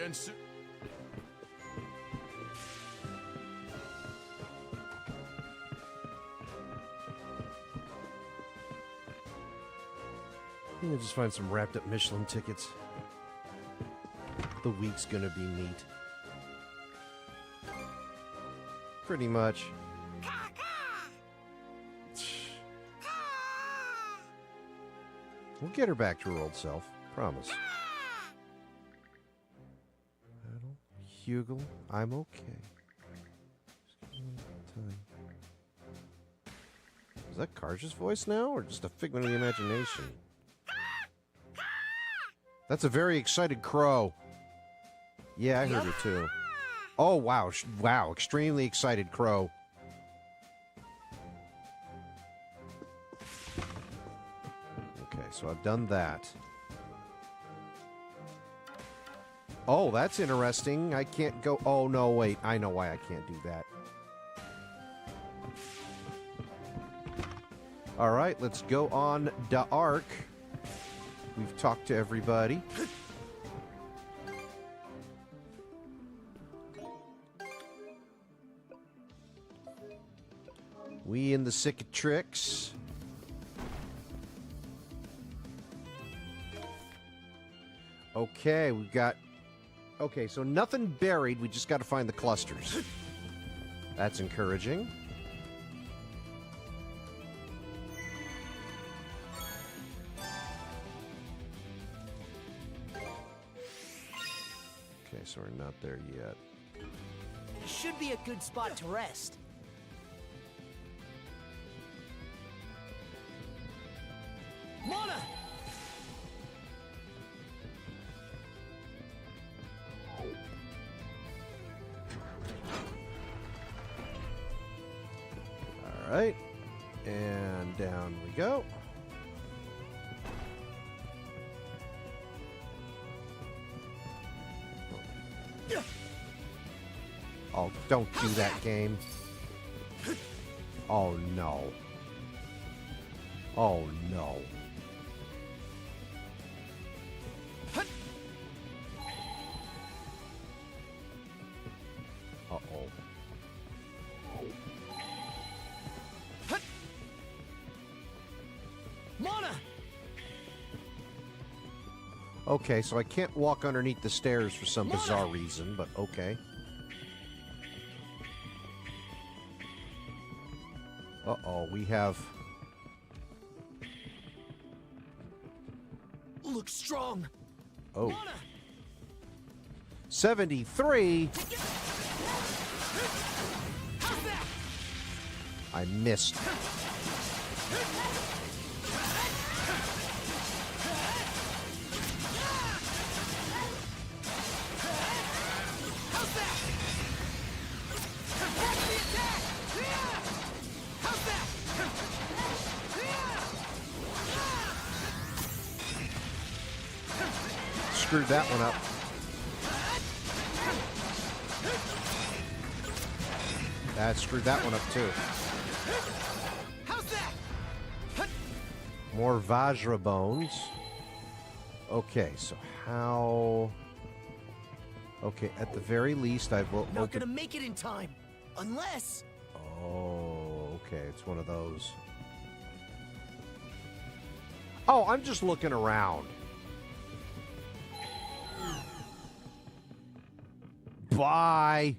again soon. Yeah, just find some wrapped up Michelin tickets. The week's gonna be neat. Pretty much. We'll get her back to her old self. Promise. Battle. Hugel. I'm okay. Just give me time. Is that Karja's voice now, or just a figment of the imagination? That's a very excited crow. Yeah, I heard it too. Oh, wow. Wow. Extremely excited crow. Okay, so I've done that. Oh, that's interesting. I can't go... Oh, no, wait. I know why I can't do that. All right, let's go on the Ark. We've talked to everybody. We in the cicatrix. Okay, we've got... Okay, so nothing buried. We just got to find the clusters. That's encouraging. Okay, so we're not there yet. Should be a good spot to rest. Mona! All right. And down we go. Oh, don't do that, game. Oh, no. Oh, no. Uh-oh. Mona! Okay, so I can't walk underneath the stairs for some bizarre reason, but okay. Uh-oh, we have... Look strong. Oh. Mona! 73. How's that? I missed. How's that? Catch the attack! How's that? Screwed that one up. That screwed that one up too. How's that? More Vajra bones. Okay, so how... Okay, at the very least, I've Not opened... gonna make it in time, unless. Oh, okay, it's one of those. Oh, I'm just looking around. Bye.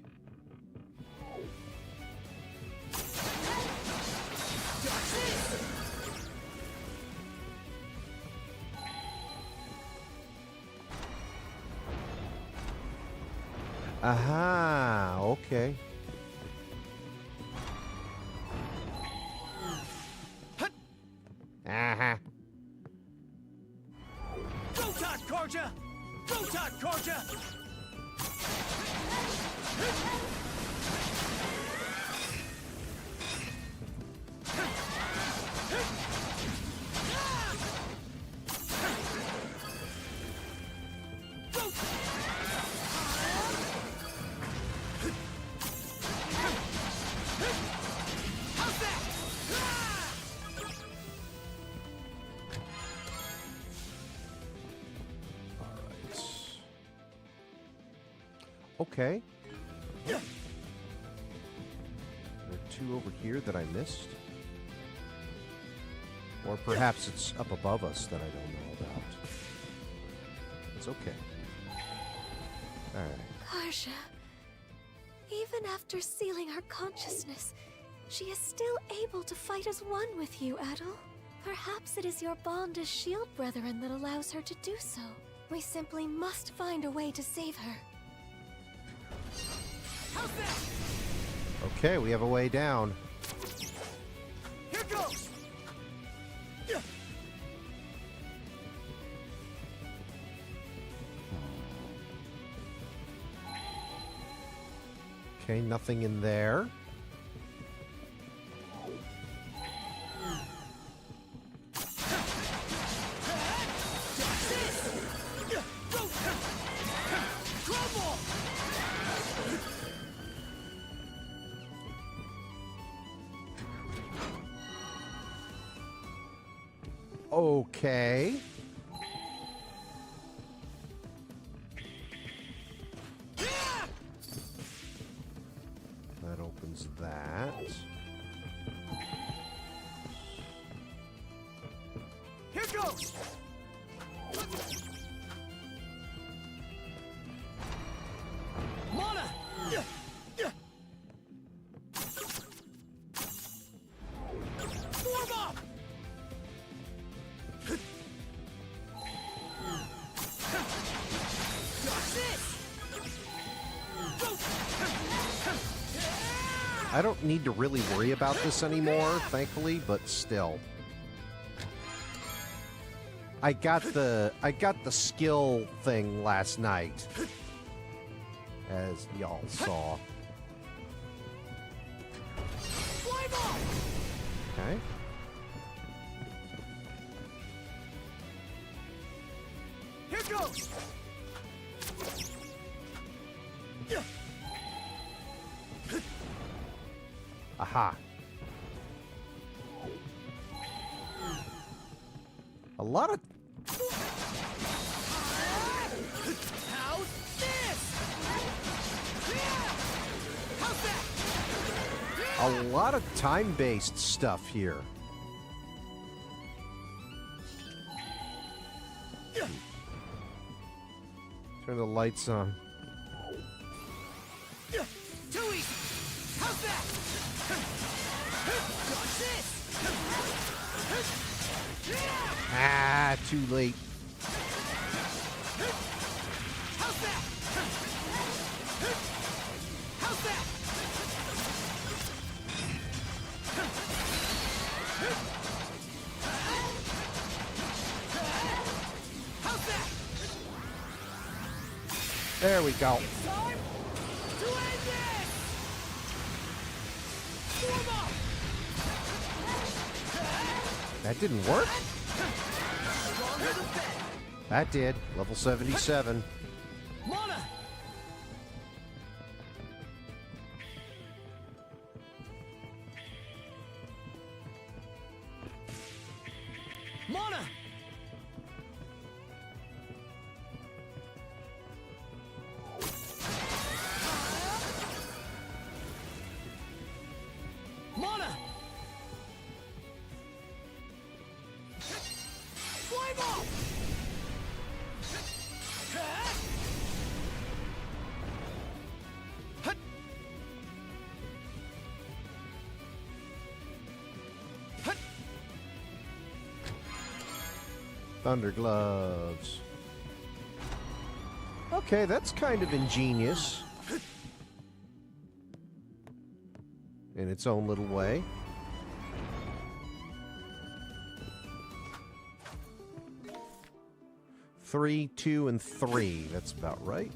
Aha, okay. Aha. Rotot Karja! Rotot Karja! Okay. There are two over here that I missed. Or perhaps it's up above us that I don't know about. It's okay. Alright. Karja, even after sealing her consciousness, she is still able to fight as one with you, Adol. Perhaps it is your bond as shield brethren that allows her to do so. We simply must find a way to save her. How's that? Okay, we have a way down. Here goes! Okay, nothing in there. Okay. That opens that. Here goes! Mana! Form up! I don't need to really worry about this anymore, thankfully, but still. I got the skill thing last night, as y'all saw. Okay. Here goes! Aha. A lot of... How's this? How's that? A lot of time-based stuff here. Turn the lights on. Too easy! How's that? Watch this! Ah, too late. How's that? How's that? How's that? There we go. It's time to end this! Form up! That didn't work? Stronger than better. That did. Level 77. Mana! Mana! Mana! Flame off! Hut! Hut! Thunder gloves. Okay, that's kind of ingenious. In its own little way. Three, 2, and 3. That's about right.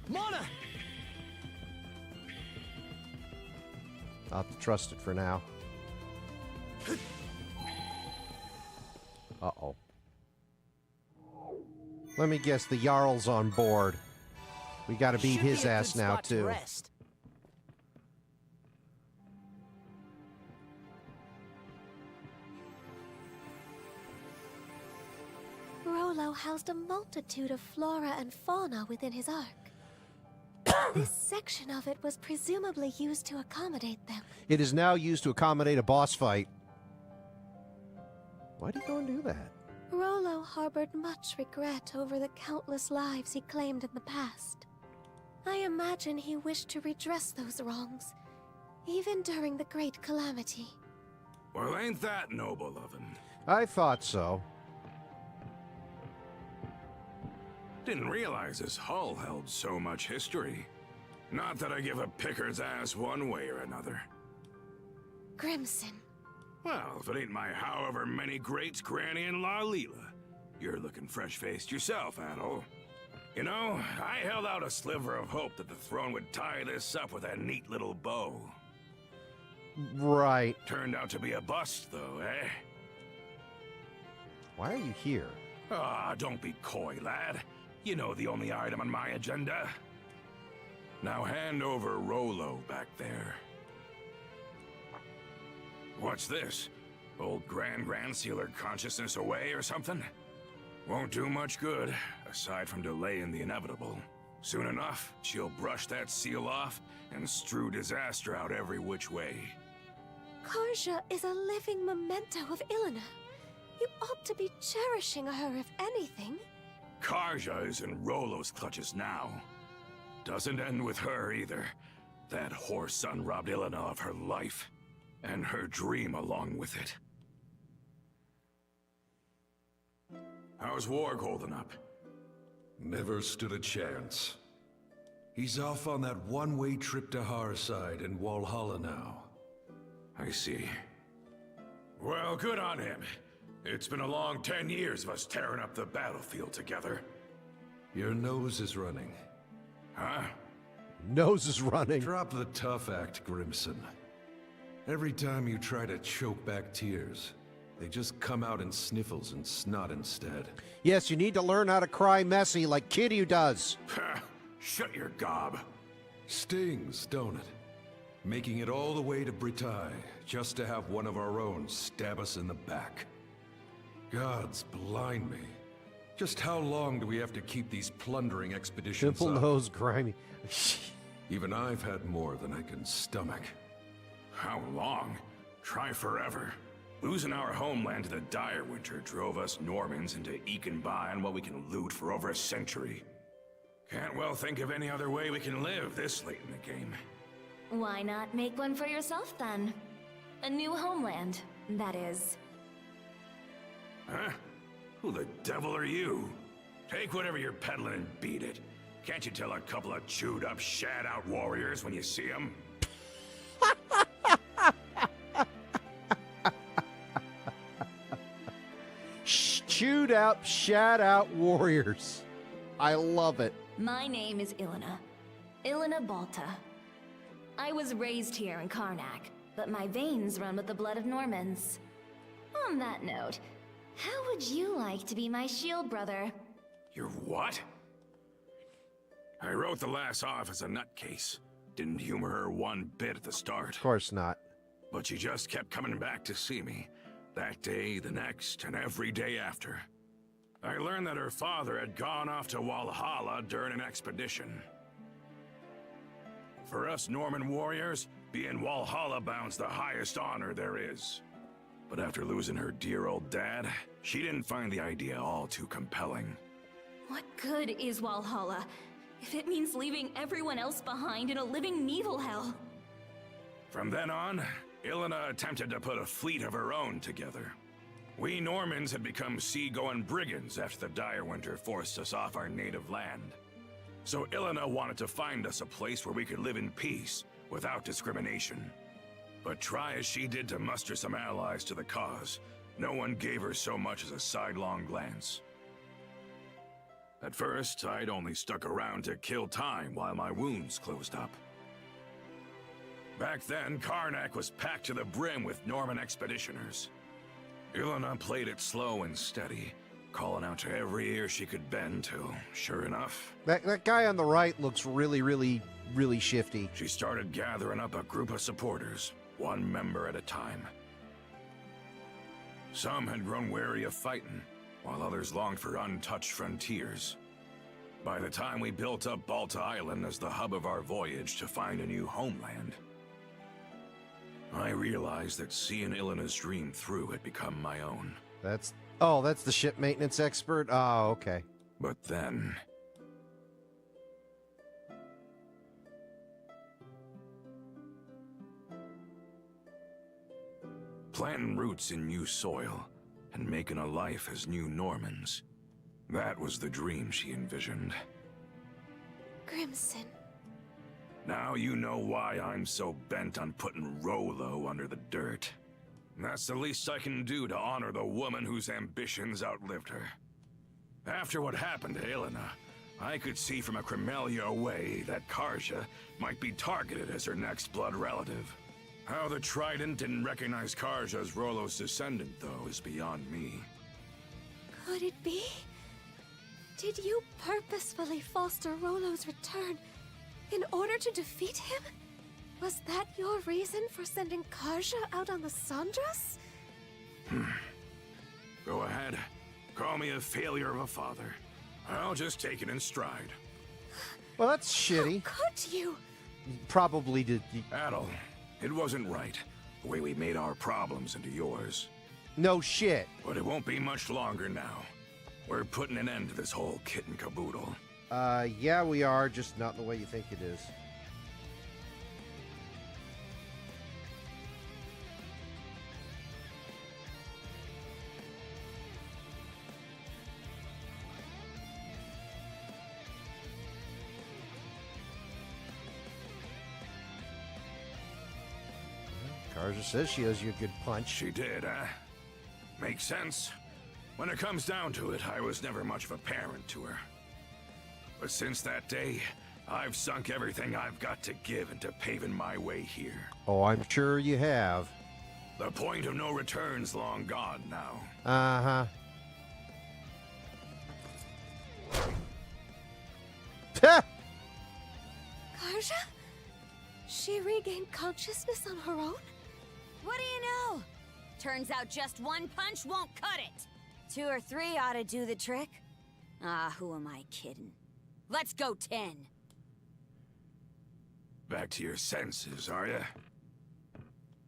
Mana! I'll have to trust it for now. Uh-oh. Let me guess, the Jarl's on board. We gotta beat Should be his a ass good now, spot to too. rest. Rollo housed a multitude of flora and fauna within his ark. This section of it was presumably used to accommodate them. It is now used to accommodate a boss fight. Why'd he go and do that? Rollo harbored much regret over the countless lives he claimed in the past. I imagine he wished to redress those wrongs, even during the Great Calamity. Well, ain't that noble of him? I thought so. Didn't realize his hull held so much history. Not that I give a picker's ass one way or another. Grimson. Well, if it ain't my however many greats, Granny and La Leela. You're looking fresh-faced yourself, Adol. You know, I held out a sliver of hope that the throne would tie this up with a neat little bow. Right. Turned out to be a bust, though, eh? Why are you here? Ah, don't be coy, lad. You know the only item on my agenda. Now hand over Rollo back there. What's this? Old Grand sealed consciousness away or something? Won't do much good, aside from delaying the inevitable. Soon enough, she'll brush that seal off and strew disaster out every which way. Karja is a living memento of Ilena. You ought to be cherishing her, if anything. Karja is in Rollo's clutches now. Doesn't end with her either. That whore son robbed Ilena of her life, and her dream along with it. How's Warg holding up? Never stood a chance. He's off on that one-way trip to Harside in Walhalla now. I see. Well, good on him. It's been a long 10 years of us tearing up the battlefield together. Your nose is running. Huh? Nose is running. Drop the tough act, Grimson. Every time you try to choke back tears, they just come out in sniffles and snot instead. Yes, you need to learn how to cry messy like Kiryu does. Shut your gob. Stings, don't it? Making it all the way to Britae, just to have one of our own stab us in the back. Gods blind me. Just how long do we have to keep these plundering expeditions Simple up? nose, grimy. Even I've had more than I can stomach. How long? Try forever. Losing our homeland to the dire winter drove us Normans into eking by on what we can loot for over a century. Can't well think of any other way we can live this late in the game. Why not make one for yourself, then? A new homeland, that is. Huh? Who the devil are you? Take whatever you're peddling and beat it. Can't you tell a couple of chewed-up, shat-out warriors when you see them? Chewed out, shat out warriors. I love it. My name is Ilena. Ilena Balta. I was raised here in Karnak, but my veins run with the blood of Normans. On that note, how would you like to be my shield brother? You're what? I wrote the lass off as a nutcase. Didn't humor her one bit at the start. Of course not. But she just kept coming back to see me. That day, the next, and every day after. I learned that her father had gone off to Walhalla during an expedition. For us Norman warriors, being Walhalla bound's the highest honor there is. But after losing her dear old dad, she didn't find the idea all too compelling. What good is Walhalla if it means leaving everyone else behind in a living Nibelhell? From then on, Ilena attempted to put a fleet of her own together. We Normans had become sea-going brigands after the dire winter forced us off our native land. So Ilena wanted to find us a place where we could live in peace, without discrimination. But try as she did to muster some allies to the cause, no one gave her so much as a sidelong glance. At first, I'd only stuck around to kill time while my wounds closed up. Back then, Karnak was packed to the brim with Norman expeditioners. Ilena played it slow and steady, calling out to every ear she could bend till, sure enough, That guy on the right looks really shifty. she started gathering up a group of supporters, one member at a time. Some had grown weary of fighting, while others longed for untouched frontiers. By the time we built up Balta Island as the hub of our voyage to find a new homeland, I realized that seeing Ilena's dream through had become my own. That's the ship maintenance expert? Oh, okay. But then... planting roots in new soil and making a life as new Normans. That was the dream she envisioned. Crimson. Now you know why I'm so bent on putting Rolo under the dirt. That's the least I can do to honor the woman whose ambitions outlived her. After what happened to Ilena, I could see from a Cremelia away that Karja might be targeted as her next blood relative. How the Trident didn't recognize Karja as Rolo's descendant, though, is beyond me. Could it be? Did you purposefully foster Rolo's return in order to defeat him? Was that your reason for sending Karja out on the Sandras? Go ahead. Call me a failure of a father. I'll just take it in stride. Well, that's shitty. How could you? Probably did. Adel, it wasn't right, the way we made our problems into yours. No shit. But it won't be much longer now. We're putting an end to this whole kit and caboodle. Yeah, we are, just not the way you think it is. Karja says she owes you a good punch. She did, huh? Makes sense. When it comes down to it, I was never much of a parent to her. But since that day, I've sunk everything I've got to give into paving my way here. Oh, I'm sure you have. The point of no return's long gone now. Uh-huh. Ha! Karja? She regained consciousness on her own? What do you know? Turns out just one punch won't cut it. 2 or 3 ought to do the trick. Ah, who am I kidding? Let's go 10. Back to your senses, are ya?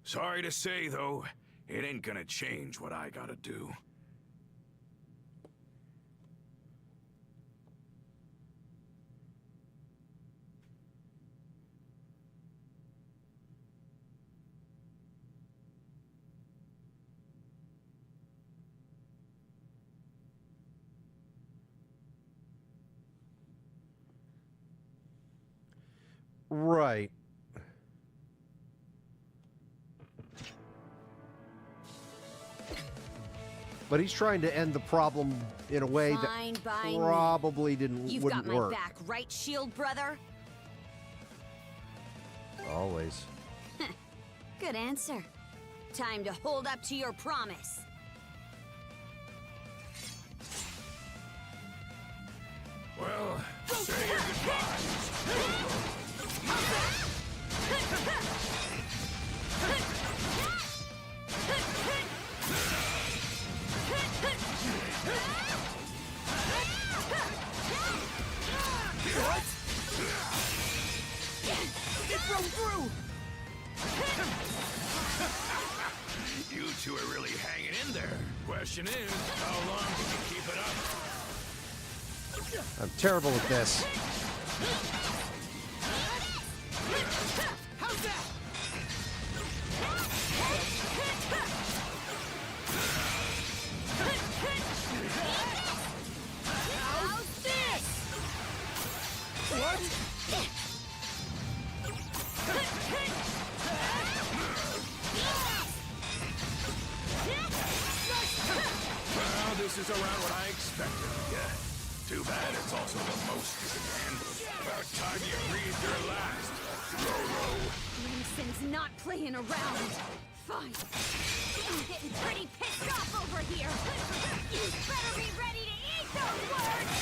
Sorry to say, though, it ain't gonna change what I gotta do. Right. But he's trying to end the problem in a way Fine that by me. probably You've wouldn't got my work. back, right, shield brother? Always. Good answer. Time to hold up to your promise. Well, say your goodbyes. What? It broke through! You two are really hanging in there. Question is, how long can you keep it up? I'm terrible at this. How's that? How's this? What? Well, this is around what I expected. Yeah. Too bad it's also the most you can handle. About time you breathed your last. Rolo. Crimson's not playing around. Fine. I'm getting pretty pissed off over here. You better be ready to eat those words!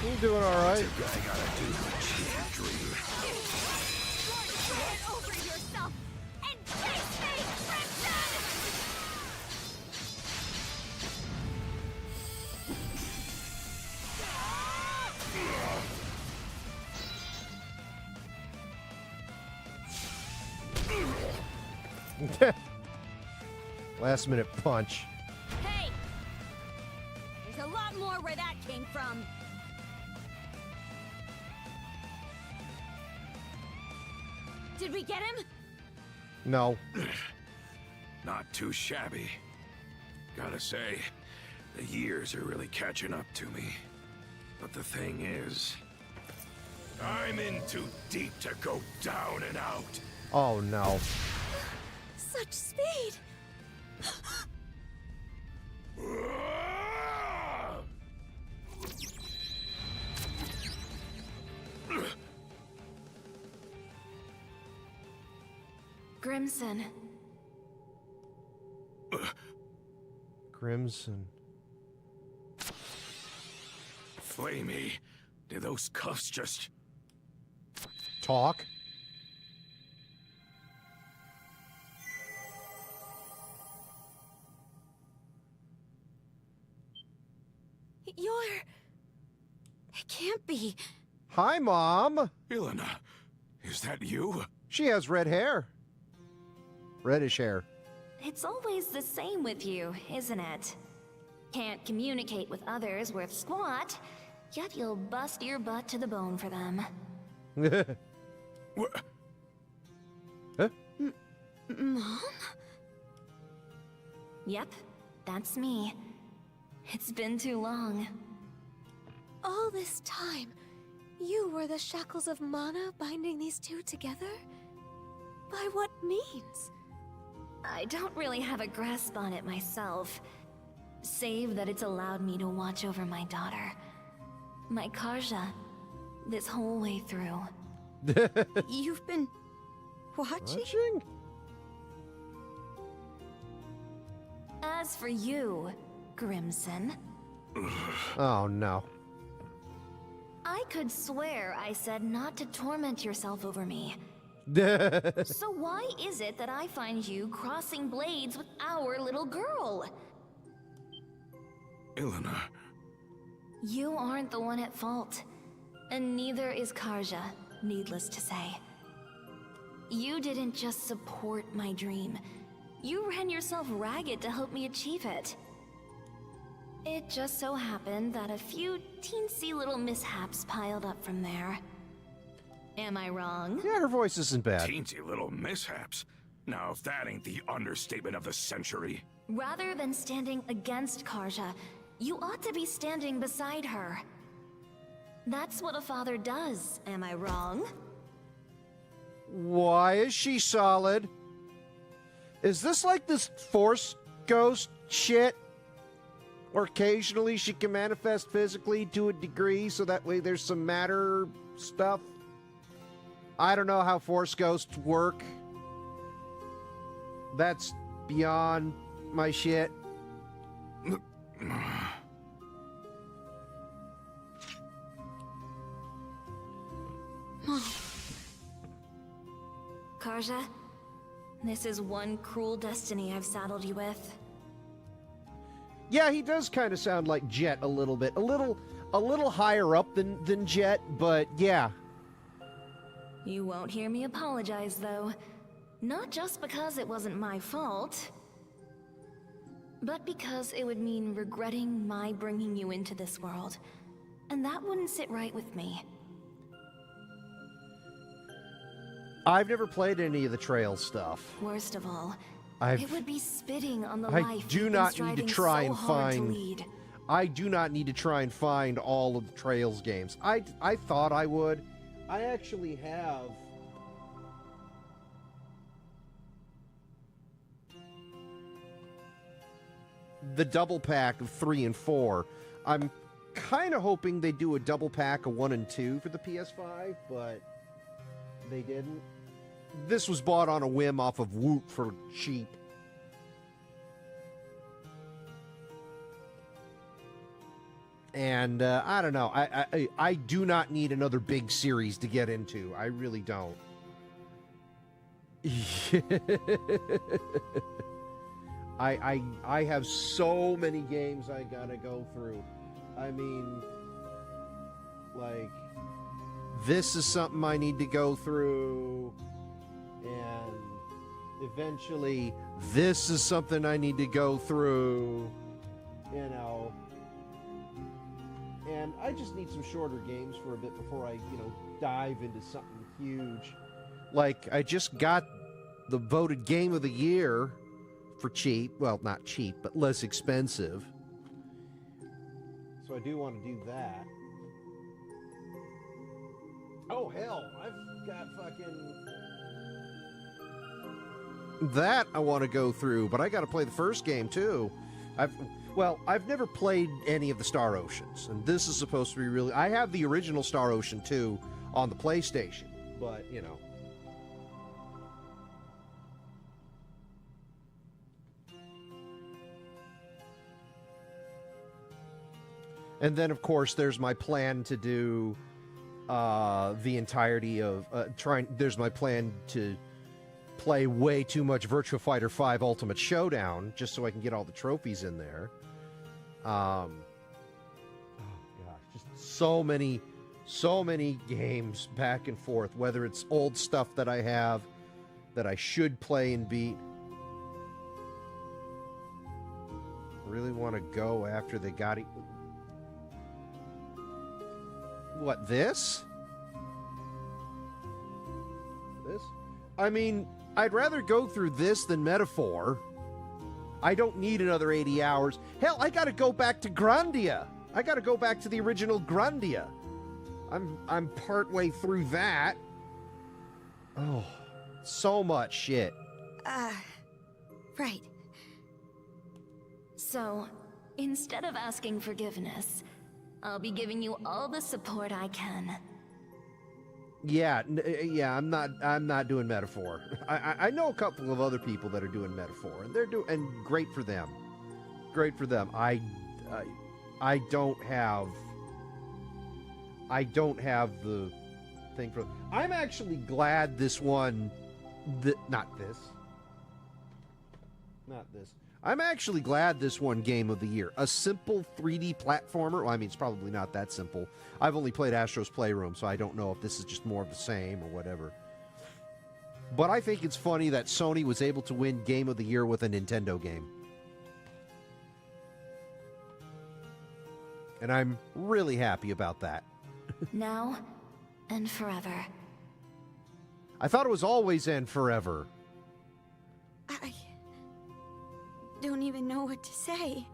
You're doing all right. I gotta do a cheap dream. Get over yourself and face me, Crimson! Last minute punch. Hey! There's a lot more where that came from. Did we get him? No. Not too shabby. Gotta say, the years are really catching up to me. But the thing is, I'm in too deep to go down and out. Oh no. Such speed! Grimson. Crimson. Flamey, did those cuffs just... Talk? It can't be. Hi, Mom. Ilana, is that you? She has red hair. Reddish hair. It's always the same with you, isn't it? Can't communicate with others worth squat, yet you'll bust your butt to the bone for them. What? Huh? Mom? Yep, that's me. It's been too long. All this time, you were the shackles of mana binding these two together? By what means? I don't really have a grasp on it myself, save that it's allowed me to watch over my daughter, my Karja, this whole way through. You've been... watching? Watching? As for you, Grimson, Oh no. I could swear I said not to torment yourself over me. So why is it that I find you crossing blades with our little girl? Ilana, You aren't the one at fault, and neither is Karja, needless to say. You didn't just support my dream. You ran yourself ragged to help me achieve it. It just so happened that a few teensy little mishaps piled up from there. Am I wrong? Yeah, her voice isn't bad. teensy little mishaps. Now, if that ain't the understatement of the century. Rather than standing against Karja, you ought to be standing beside her. That's what a father does, am I wrong? Why is she solid? Is this like this Force Ghost shit? Or occasionally she can manifest physically to a degree, so that way there's some matter stuff? I don't know how Force Ghosts work. That's beyond my shit. Karja, this is one cruel destiny I've saddled you with. Yeah, he does kind of sound like Jet a little bit. A little higher up than Jet, but yeah. You won't hear me apologize, though. Not just because it wasn't my fault, but because it would mean regretting my bringing you into this world. And that wouldn't sit right with me. I've never played any of the Trail stuff. Worst of all, it would be spitting on the I life do you've not been need to striving try so and hard to find- lead. I do not need to try and find all of the Trails games. I thought I would. I actually have. The double pack of 3 and 4. I'm kind of hoping they do a double pack of 1 and 2 for the PS5, but they didn't. This was bought on a whim off of Whoop for cheap. And I don't know. I do not need another big series to get into. I really don't. I have so many games I gotta go through. I mean, like, this is something I need to go through, and eventually this is something I need to go through, you know. And I just need some shorter games for a bit before I, you know, dive into something huge. Like, I just got the voted Game of the Year for cheap. Well, not cheap, but less expensive. So I do want to do that. Oh, hell, I've got fucking... That I want to go through, but I got to play the first game, too. I've never played any of the Star Oceans, and this is supposed to be really... I have the original Star Ocean 2 on the PlayStation, but, you know... And then, of course, there's my plan to do the entirety of... There's my plan to play way too much Virtua Fighter 5 Ultimate Showdown, just so I can get all the trophies in there. Oh, gosh, just so many games back and forth, whether it's old stuff that I have that I should play and beat. Really want to go after they got it. What, this? This? I mean, I'd rather go through this than Metaphor. I don't need another 80 hours. Hell, I gotta go back to Grandia. I gotta go back to the original Grandia. I'm partway through that. Oh, so much shit. Right. So, instead of asking forgiveness, I'll be giving you all the support I can. Yeah, I'm not doing Metaphor. I know a couple of other people that are doing Metaphor, and and great for them. Great for them. I don't have the thing for... I'm actually glad this one... Not this. I'm actually glad this won Game of the Year. A simple 3D platformer. Well, I mean, it's probably not that simple. I've only played Astro's Playroom, so I don't know if this is just more of the same or whatever. But I think it's funny that Sony was able to win Game of the Year with a Nintendo game. And I'm really happy about that. Now and forever. I thought it was always and forever. I don't even know what to say.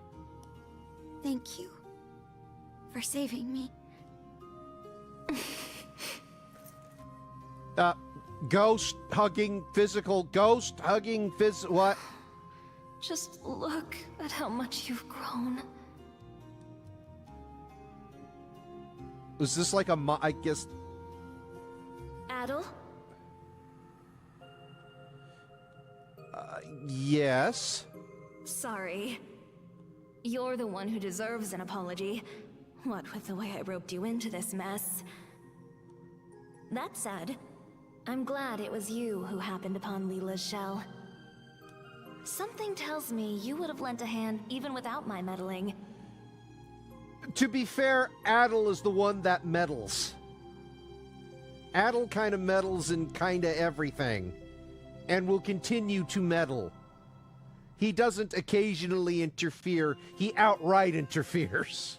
Thank you for saving me. Ghost hugging physical, what? Just look at how much you've grown. Is this like I guess... Adel? Yes. Sorry. You're the one who deserves an apology. What with the way I roped you into this mess. That said, I'm glad it was you who happened upon Leela's shell. Something tells me you would have lent a hand even without my meddling. To be fair, Adel is the one that meddles. Adel kind of meddles in kind of everything. And will continue to meddle. He doesn't occasionally interfere, he outright interferes.